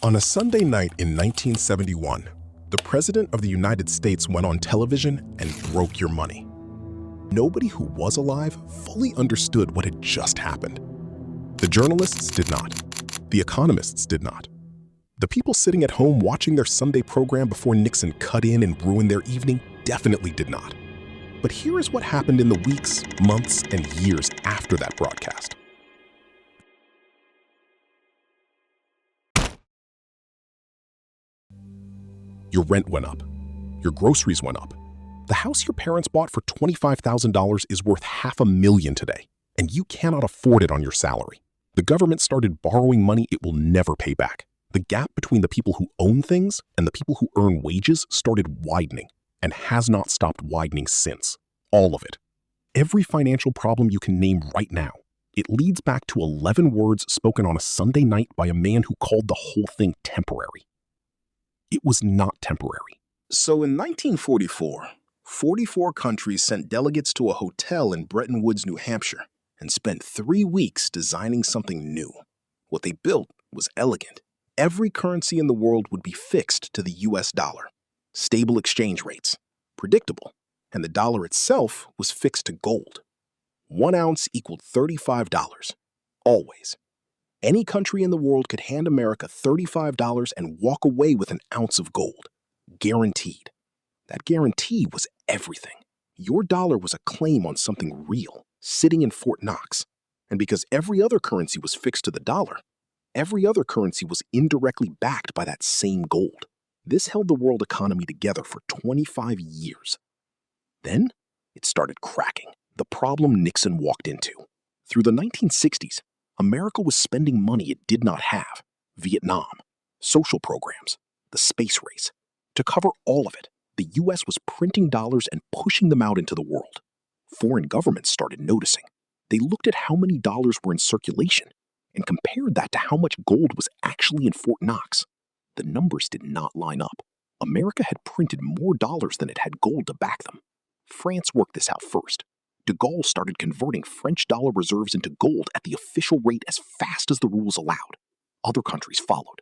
On a Sunday night in 1971, the President of the United States went on television and broke your money. Nobody who was alive fully understood what had just happened. The journalists did not. The economists did not. The people sitting at home watching their Sunday program before Nixon cut in and ruined their evening definitely did not. But here is what happened in the weeks, months, and years after that broadcast. Your rent went up. Your groceries went up. The house your parents bought for $25,000 is worth $500,000 today, and you cannot afford it on your salary. The government started borrowing money it will never pay back. The gap between the people who own things and the people who earn wages started widening and has not stopped widening since. All of it. Every financial problem you can name right now. It leads back to 11 words spoken on a Sunday night by a man who called the whole thing temporary. It was not temporary. So in 1944, 44 countries sent delegates to a hotel in Bretton, New Hampshire, and spent 3 weeks designing something new. What they built was elegant. Every currency in the world would be fixed to the US dollar. Stable exchange rates. Predictable. And the dollar itself was fixed to gold. 1 ounce equaled $35. Always. Any country in the world could hand America $35 and walk away with an ounce of gold. Guaranteed. That guarantee was everything. Your dollar was a claim on something real, sitting in Fort Knox. And because every other currency was fixed to the dollar, every other currency was indirectly backed by that same gold. This held the world economy together for 25 years. Then, it started cracking. The problem Nixon walked into. Through the 1960s, America was spending money it did not have. Vietnam, social programs, the space race. To cover all of it, the US was printing dollars and pushing them out into the world. Foreign governments started noticing. They looked at how many dollars were in circulation and compared that to how much gold was actually in Fort Knox. The numbers did not line up. America had printed more dollars than it had gold to back them. France worked this out first. De Gaulle started converting French dollar reserves into gold at the official rate as fast as the rules allowed. Other countries followed.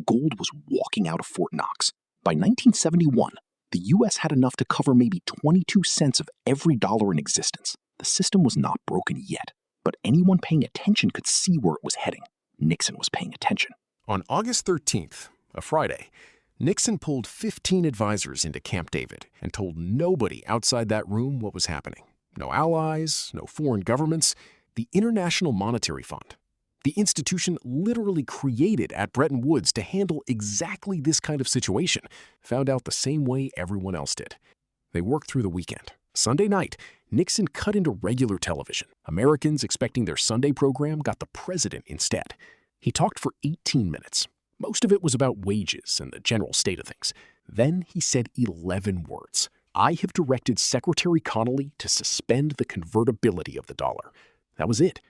Gold was walking out of Fort Knox. By 1971, the US had enough to cover maybe 22 cents of every dollar in existence. The system was not broken yet, but anyone paying attention could see where it was heading. Nixon was paying attention. On August 13th, a Friday, Nixon pulled 15 advisors into Camp David and told nobody outside that room what was happening. No allies, no foreign governments, the International Monetary Fund. The institution literally created at Bretton Woods to handle exactly this kind of situation, found out the same way everyone else did. They worked through the weekend. Sunday night, Nixon cut into regular television. Americans expecting their Sunday program got the president instead. He talked for 18 minutes. Most of it was about wages and the general state of things. Then he said 11 words. I have directed Secretary Connally to suspend the convertibility of the dollar. That was it.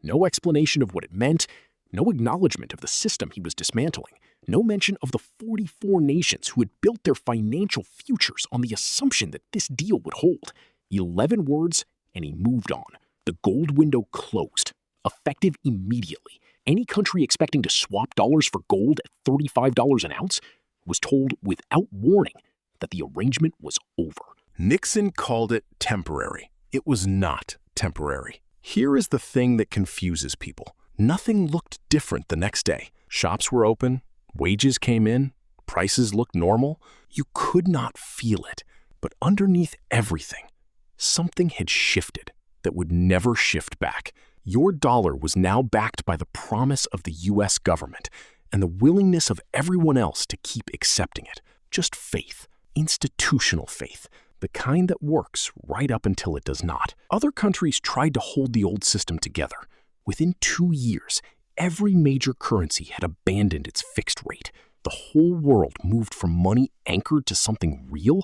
No explanation of what it meant, no acknowledgement of the system he was dismantling, no mention of the 44 nations who had built their financial futures on the assumption that this deal would hold. 11 words, and he moved on. The gold window closed, effective immediately. Any country expecting to swap dollars for gold at $35 an ounce was told without warning that the arrangement was over. Nixon called it temporary. It was not temporary. Here is the thing that confuses people. Nothing looked different the next day. Shops were open, wages came in, prices looked normal. You could not feel it. But underneath everything, something had shifted that would never shift back. Your dollar was now backed by the promise of the US government and the willingness of everyone else to keep accepting it. Just faith. Institutional faith, the kind that works right up until it does not. Other countries tried to hold the old system together. Within 2 years, every major currency had abandoned its fixed rate. The whole world moved from money anchored to something real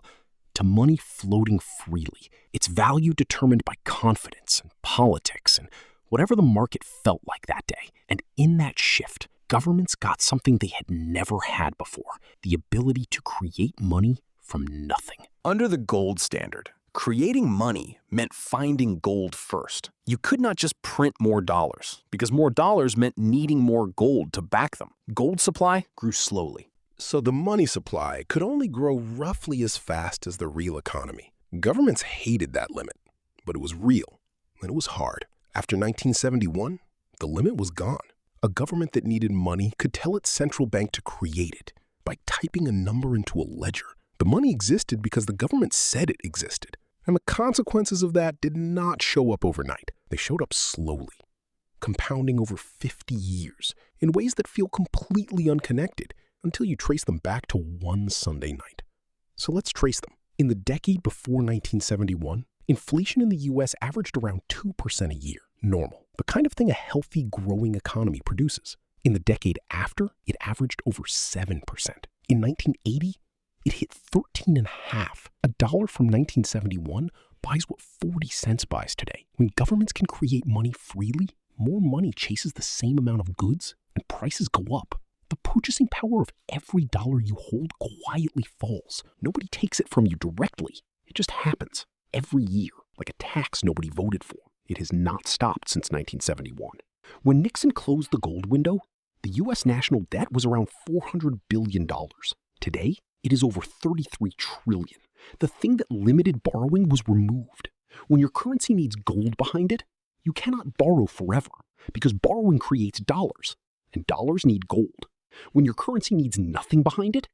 to money floating freely, its value determined by confidence and politics and whatever the market felt like that day. And in that shift, governments got something they had never had before, the ability to create money from nothing. Under the gold standard, Creating money meant finding gold first. You could not just print more dollars, because more dollars meant needing more gold to back them. Gold supply grew slowly. So the money supply could only grow roughly as fast as the real economy. Governments hated that limit, but it was real, and it was hard. After 1971, the limit was gone. A government that needed money could tell its central bank to create it by typing a number into a ledger. The money existed because the government said it existed. And the consequences of that did not show up overnight. They showed up slowly, compounding over 50 years in ways that feel completely unconnected until you trace them back to one Sunday night. So let's trace them. In the decade before 1971, inflation in the U.S. averaged around 2% a year, normal, the kind of thing a healthy, growing economy produces. In the decade after, it averaged over 7%. In 1980, it hit 13.5. A dollar from 1971 buys what 40 cents buys today. When governments can create money freely, more money chases the same amount of goods and prices go up. The purchasing power of every dollar you hold quietly falls. Nobody takes it from you directly. It just happens every year, like a tax nobody voted for. It has not stopped since 1971. When Nixon closed the gold window, the U.S. national debt was around $400 billion. Today, it is over $33 trillion. The thing that limited borrowing was removed. When your currency needs gold behind it, you cannot borrow forever because borrowing creates dollars, and dollars need gold. When your currency needs nothing behind it,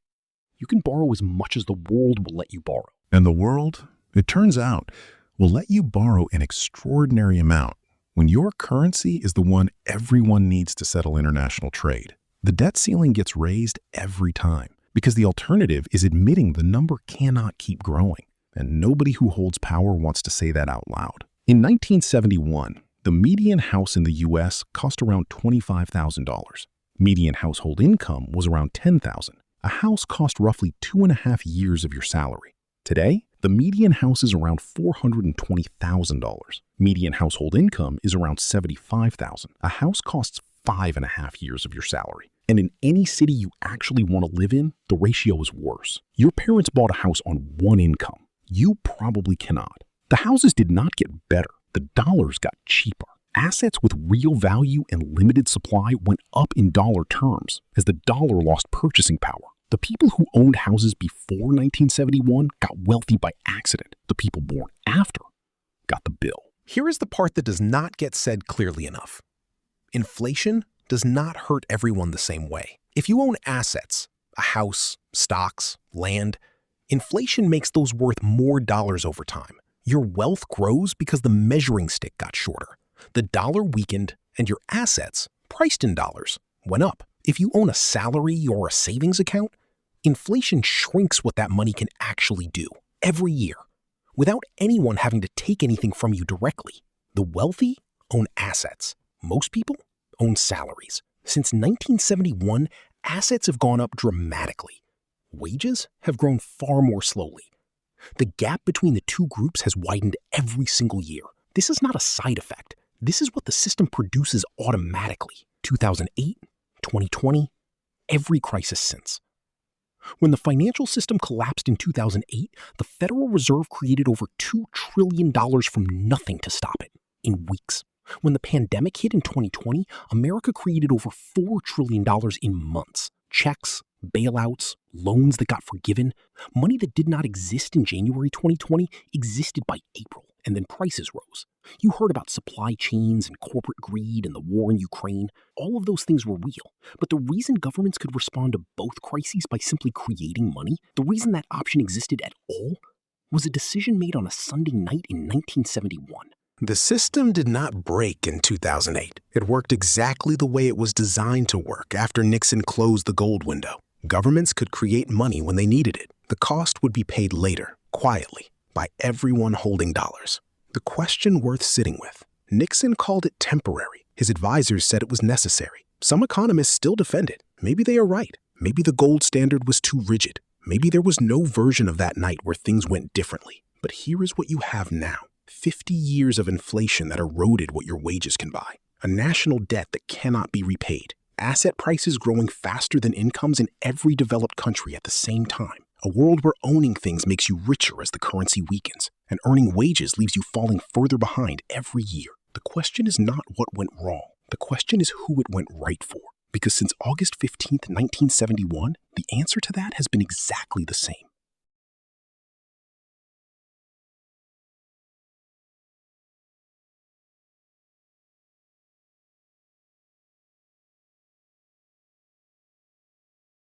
you can borrow as much as the world will let you borrow. And the world, it turns out, will let you borrow an extraordinary amount when your currency is the one everyone needs to settle international trade. The debt ceiling gets raised every time, because the alternative is admitting the number cannot keep growing, and nobody who holds power wants to say that out loud. In 1971, the median house in the U.S. cost around $25,000. Median household income was around $10,000. A house cost roughly 2.5 years of your salary. Today, the median house is around $420,000. Median household income is around $75,000. A house costs 5.5 years of your salary. And in any city you actually want to live in, the ratio is worse. Your parents bought a house on one income. You probably cannot. The houses did not get better. The dollars got cheaper. Assets with real value and limited supply went up in dollar terms as the dollar lost purchasing power. The people who owned houses before 1971 got wealthy by accident. The people born after got the bill. Here is the part that does not get said clearly enough. Inflation does not hurt everyone the same way. If you own assets, a house, stocks, land, inflation makes those worth more dollars over time. Your wealth grows because the measuring stick got shorter. The dollar weakened and your assets, priced in dollars, went up. If you own a salary or a savings account, inflation shrinks what that money can actually do every year without anyone having to take anything from you directly. The wealthy own assets. Most people own salaries. Since 1971, assets have gone up dramatically. Wages have grown far more slowly. The gap between the two groups has widened every single year. This is not a side effect. This is what the system produces automatically. 2008, 2020, every crisis since. When the financial system collapsed in 2008, the Federal Reserve created over $2 trillion from nothing to stop it in weeks. When the pandemic hit in 2020, America created over $4 trillion in months. Checks, bailouts, loans that got forgiven, money that did not exist in January 2020 existed by April, and then prices rose. You heard about supply chains and corporate greed and the war in Ukraine. All of those things were real. But the reason governments could respond to both crises by simply creating money, the reason that option existed at all, was a decision made on a Sunday night in 1971. The system did not break in 2008. It worked exactly the way it was designed to work after Nixon closed the gold window. Governments could create money when they needed it. The cost would be paid later, quietly, by everyone holding dollars. The question worth sitting with. Nixon called it temporary. His advisors said it was necessary. Some economists still defend it. Maybe they are right. Maybe the gold standard was too rigid. Maybe there was no version of that night where things went differently. But here is what you have now. 50 years of inflation that eroded what your wages can buy. A national debt that cannot be repaid. Asset prices growing faster than incomes in every developed country at the same time. A world where owning things makes you richer as the currency weakens, and earning wages leaves you falling further behind every year. The question is not what went wrong. The question is who it went right for. Because since August 15th, 1971, the answer to that has been exactly the same.